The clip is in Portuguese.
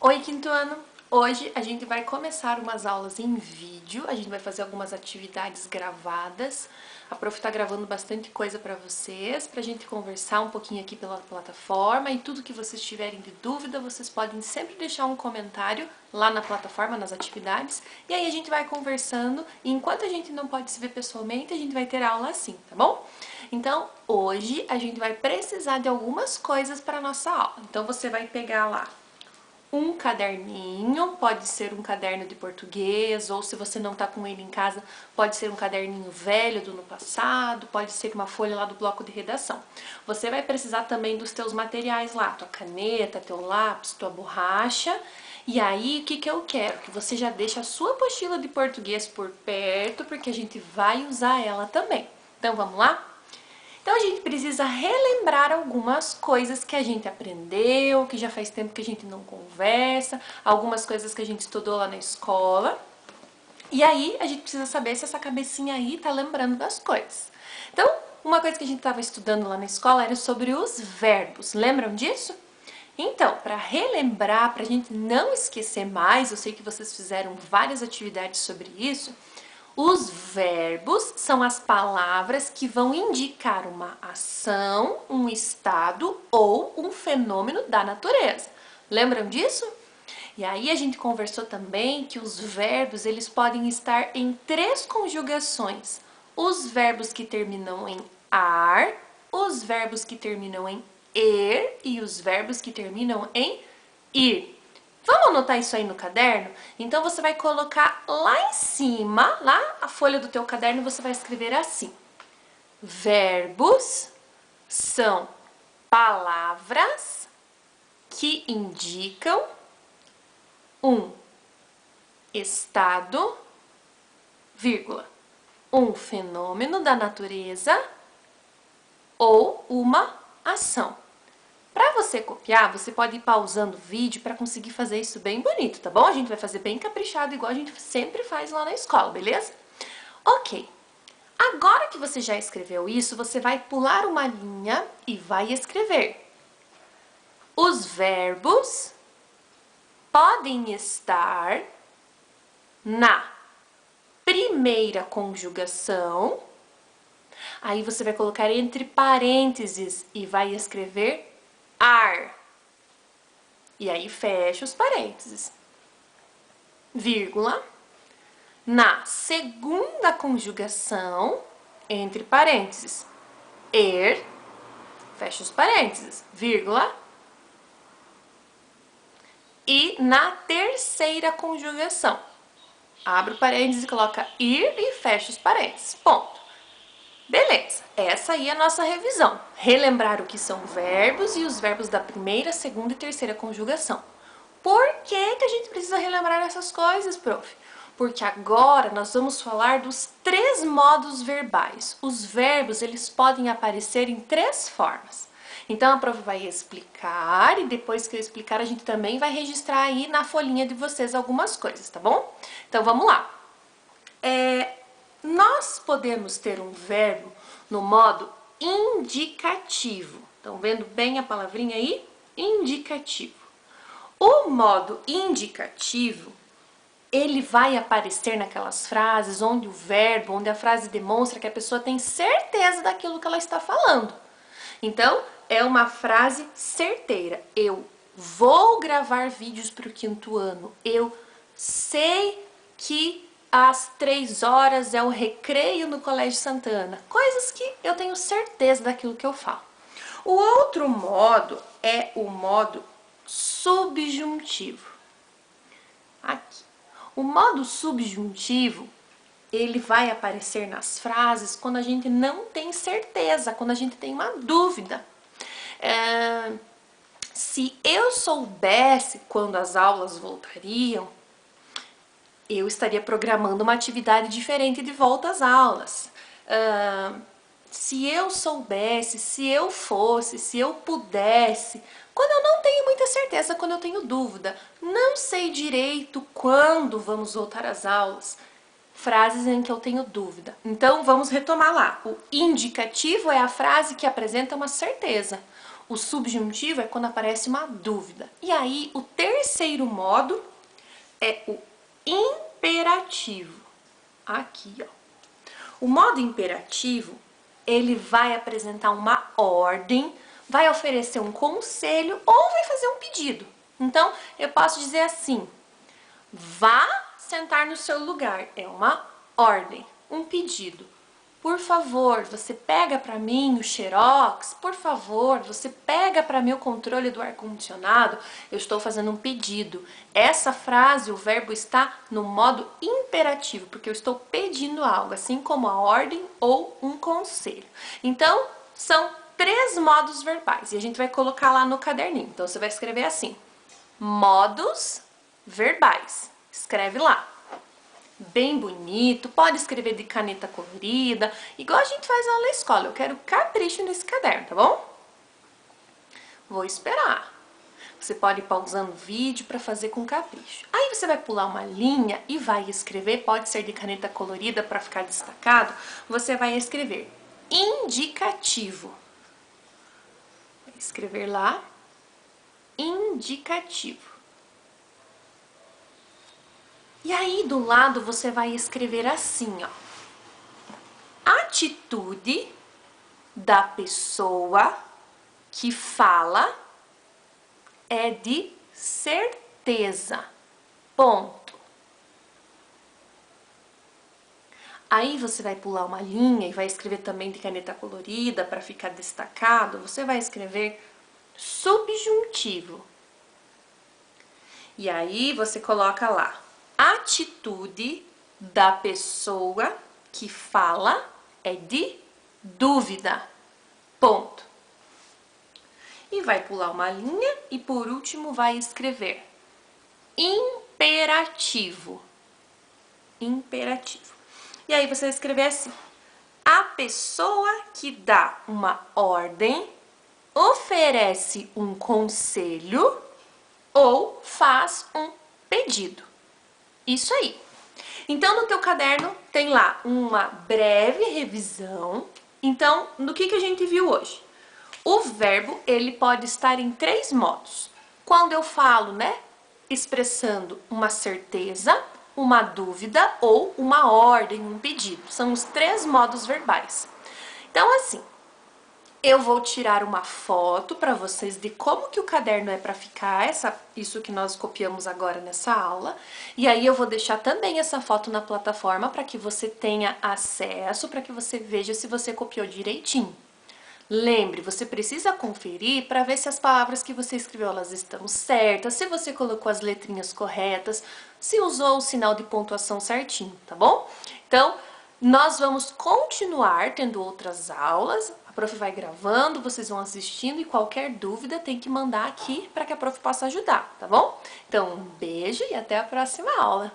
Oi, quinto ano! Hoje a gente vai começar umas aulas em vídeo, a gente vai fazer algumas atividades gravadas. A prof tá gravando bastante coisa pra vocês, pra gente conversar um pouquinho aqui pela plataforma, e tudo que vocês tiverem de dúvida, vocês podem sempre deixar um comentário lá na plataforma, nas atividades, e aí a gente vai conversando, e enquanto a gente não pode se ver pessoalmente, a gente vai ter aula assim, tá bom? Então, hoje a gente vai precisar de algumas coisas para nossa aula. Então, você vai pegar lá um caderninho, pode ser um caderno de português, ou se você não tá com ele em casa, pode ser um caderninho velho do ano passado, pode ser uma folha lá do bloco de redação. Você vai precisar também dos teus materiais lá, tua caneta, teu lápis, tua borracha. E aí, o que que eu quero? Que você já deixe a sua apostila de português por perto, porque a gente vai usar ela também. Então, vamos lá? Então a gente precisa relembrar algumas coisas que a gente aprendeu, que já faz tempo que a gente não conversa, algumas coisas que a gente estudou lá na escola. E aí a gente precisa saber se essa cabecinha aí tá lembrando das coisas. Então, uma coisa que a gente estava estudando lá na escola era sobre os verbos. Lembram disso? Então, para relembrar, para a gente não esquecer mais, eu sei que vocês fizeram várias atividades sobre isso. Os verbos são as palavras que vão indicar uma ação, um estado ou um fenômeno da natureza. Lembram disso? E aí a gente conversou também que os verbos eles podem estar em três conjugações. Os verbos que terminam em ar, os verbos que terminam em er e os verbos que terminam em ir. Vamos anotar isso aí no caderno? Então você vai colocar lá em cima, lá a folha do teu caderno, você vai escrever assim: verbos são palavras que indicam um estado, vírgula, um fenômeno da natureza ou uma ação. Para você copiar, você pode ir pausando o vídeo para conseguir fazer isso bem bonito, tá bom? A gente vai fazer bem caprichado, igual a gente sempre faz lá na escola, beleza? Ok. Agora que você já escreveu isso, você vai pular uma linha e vai escrever: os verbos podem estar na primeira conjugação. Aí você vai colocar entre parênteses e vai escrever ar. E aí fecha os parênteses. Vírgula. Na segunda conjugação, entre parênteses, er, fecha os parênteses, vírgula. E na terceira conjugação, abre o parênteses e coloca ir e fecha os parênteses. Ponto. Beleza, essa aí é a nossa revisão. Relembrar o que são verbos e os verbos da primeira, segunda e terceira conjugação. Por que que a gente precisa relembrar essas coisas, prof? Porque agora nós vamos falar dos três modos verbais. Os verbos, eles podem aparecer em três formas. Então a prof vai explicar e depois que eu explicar a gente também vai registrar aí na folhinha de vocês algumas coisas, tá bom? Então vamos lá. Nós podemos ter um verbo no modo indicativo. Estão vendo bem a palavrinha aí? Indicativo. O modo indicativo, ele vai aparecer naquelas frases onde o verbo, onde a frase demonstra que a pessoa tem certeza daquilo que ela está falando. Então, é uma frase certeira. Eu vou gravar vídeos para o quinto ano. Eu sei que às 3 horas é o recreio no Colégio Santana. Coisas que eu tenho certeza daquilo que eu falo. O outro modo é o modo subjuntivo. Aqui. O modo subjuntivo, ele vai aparecer nas frases quando a gente não tem certeza, quando a gente tem uma dúvida. Se eu soubesse quando as aulas voltariam, eu estaria programando uma atividade diferente de volta às aulas. Se eu soubesse, se eu fosse, se eu pudesse, quando eu não tenho muita certeza, quando eu tenho dúvida, não sei direito quando vamos voltar às aulas, frases em que eu tenho dúvida. Então vamos retomar lá. O indicativo é a frase que apresenta uma certeza. O subjuntivo é quando aparece uma dúvida. E aí o terceiro terceiro modo é o imperativo. Aqui, ó. O modo imperativo, ele vai apresentar uma ordem, vai oferecer um conselho ou vai fazer um pedido. Então, eu posso dizer assim: vá sentar no seu lugar. É uma ordem, um pedido. Por favor, você pega para mim o xerox? Por favor, você pega para mim o controle do ar-condicionado? Eu estou fazendo um pedido. Essa frase, o verbo está no modo imperativo, porque eu estou pedindo algo, assim como a ordem ou um conselho. Então, são 3 modos verbais e a gente vai colocar lá no caderninho. Então, você vai escrever assim: modos verbais. Escreve lá. Bem bonito, pode escrever de caneta colorida, igual a gente faz lá na escola. Eu quero capricho nesse caderno, tá bom? Vou esperar. Você pode ir pausando o vídeo para fazer com capricho. Aí você vai pular uma linha e vai escrever, pode ser de caneta colorida para ficar destacado. Você vai escrever indicativo. Vai escrever lá, indicativo. E aí, do lado, você vai escrever assim, ó. Atitude da pessoa que fala é de certeza. Ponto. Aí você vai pular uma linha e vai escrever também de caneta colorida para ficar destacado. Você vai escrever subjuntivo. E aí você coloca lá: atitude da pessoa que fala é de dúvida. Ponto. E vai pular uma linha e por último vai escrever imperativo. Imperativo. E aí você vai escrever assim: a pessoa que dá uma ordem oferece um conselho ou faz um pedido. Isso aí. Então, no teu caderno tem lá uma breve revisão. Então, no que a gente viu hoje? O verbo, ele pode estar em 3 modos. Quando eu falo, né, expressando uma certeza, uma dúvida ou uma ordem, um pedido. São os 3 modos verbais. Então, assim, eu vou tirar uma foto para vocês de como que o caderno é para ficar, isso que nós copiamos agora nessa aula. E aí eu vou deixar também essa foto na plataforma para que você tenha acesso, para que você veja se você copiou direitinho. Lembre, você precisa conferir para ver se as palavras que você escreveu elas estão certas, se você colocou as letrinhas corretas, se usou o sinal de pontuação certinho, tá bom? Então, nós vamos continuar tendo outras aulas. A prof vai gravando, vocês vão assistindo e qualquer dúvida tem que mandar aqui para que a prof possa ajudar, tá bom? Então, um beijo e até a próxima aula!